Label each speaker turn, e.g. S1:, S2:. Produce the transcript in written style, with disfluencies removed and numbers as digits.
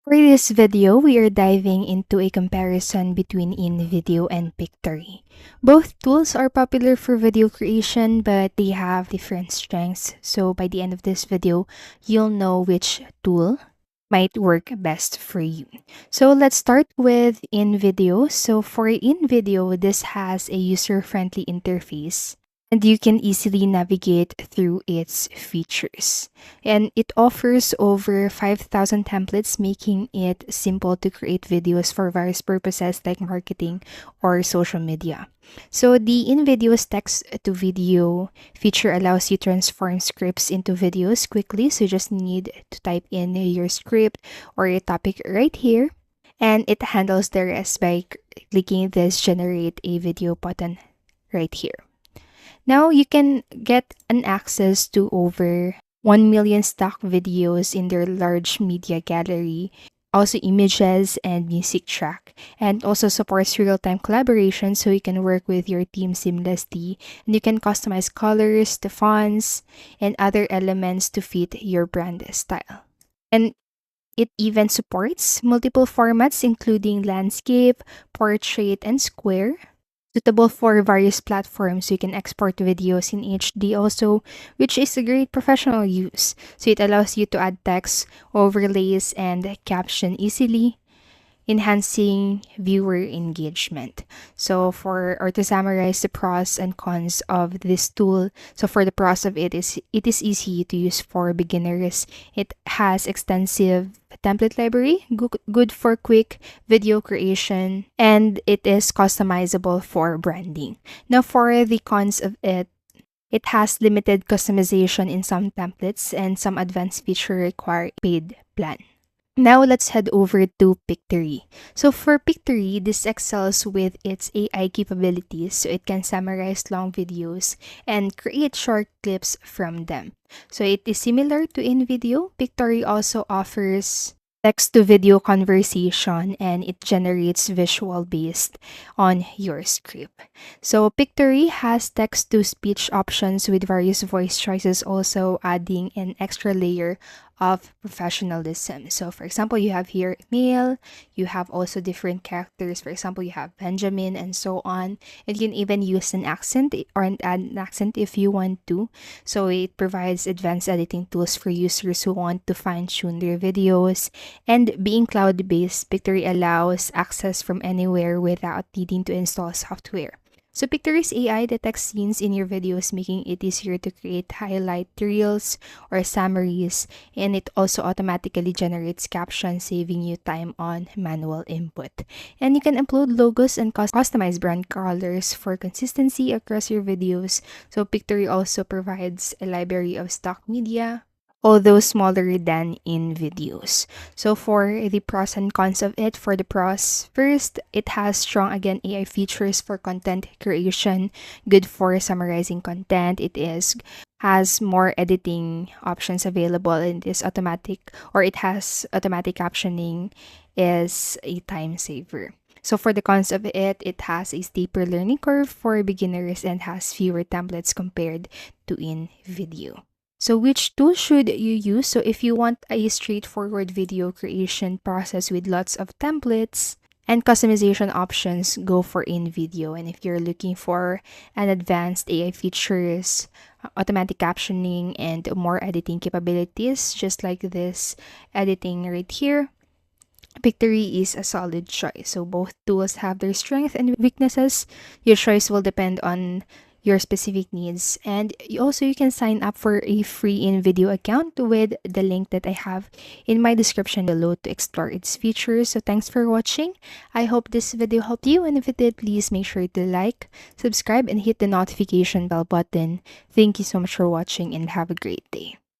S1: For this video, we are diving into a comparison between Invideo and Pictory. Both tools are popular for video creation, but they have different strengths. So by the end of this video, you'll know which tool might work best for you. So let's start with Invideo. So for Invideo, this has a user-friendly interface and you can easily navigate through its features. And it offers over 5,000 templates, making it simple to create videos for various purposes like marketing or social media. So the InVideo's text to video feature allows you to transform scripts into videos quickly. So you just need to type in your script or your topic right here. And it handles the rest by clicking this generate a video button right here. Now you can get an access to over 1 million stock videos in their large media gallery, also images and music track, and also supports real-time collaboration so you can work with your team seamlessly, and you can customize colors, the fonts, and other elements to fit your brand style. And it even supports multiple formats including landscape, portrait, and square, suitable for various platforms. You can export videos in HD also, which is a great professional use. So it allows you to add text, overlays, and caption easily, enhancing viewer engagement. So to summarize the pros and cons of this tool, so for the pros of it is easy to use for beginners. It has extensive template library, good for quick video creation, and it is customizable for branding. Now for the cons of it, it has limited customization in some templates and some advanced features require paid plan. Now let's head over to Pictory. So for Pictory, this excels with its AI capabilities, so it can summarize long videos and create short clips from them. So it is similar to InVideo. Pictory also offers text-to-video conversation and it generates visual based on your script. So Pictory has text-to-speech options with various voice choices, also adding an extra layer of professionalism. So for example, you have here male, you have also different characters. For example, you have Benjamin and so on. And you can even use an accent or add an accent if you want to. So it provides advanced editing tools for users who want to fine-tune their videos. And being cloud-based, Pictory allows access from anywhere without needing to install software. So Pictory's AI detects scenes in your videos, making it easier to create highlight reels or summaries, and it also automatically generates captions, saving you time on manual input. And you can upload logos and customize brand colors for consistency across your videos. So Pictory also provides a library of stock media, although smaller than in videos. So for the pros and cons of it, for the pros, first, it has strong AI features for content creation, good for summarizing content. Has more editing options available, and it has automatic captioning, is a time saver. So for the cons of it, it has a steeper learning curve for beginners and has fewer templates compared to InVideo. So which tool should you use? So if you want a straightforward video creation process with lots of templates and customization options, go for InVideo. And if you're looking for an advanced AI features, automatic captioning, and more editing capabilities, just like this editing right here, Pictory is a solid choice. So both tools have their strengths and weaknesses. Your choice will depend on your specific needs, and you can sign up for a free InVideo account with the link that I have in my description below to explore its features. So thanks for watching. I hope this video helped you, and if it did, please make sure to like, subscribe, and hit the notification bell button. Thank you so much for watching and have a great day.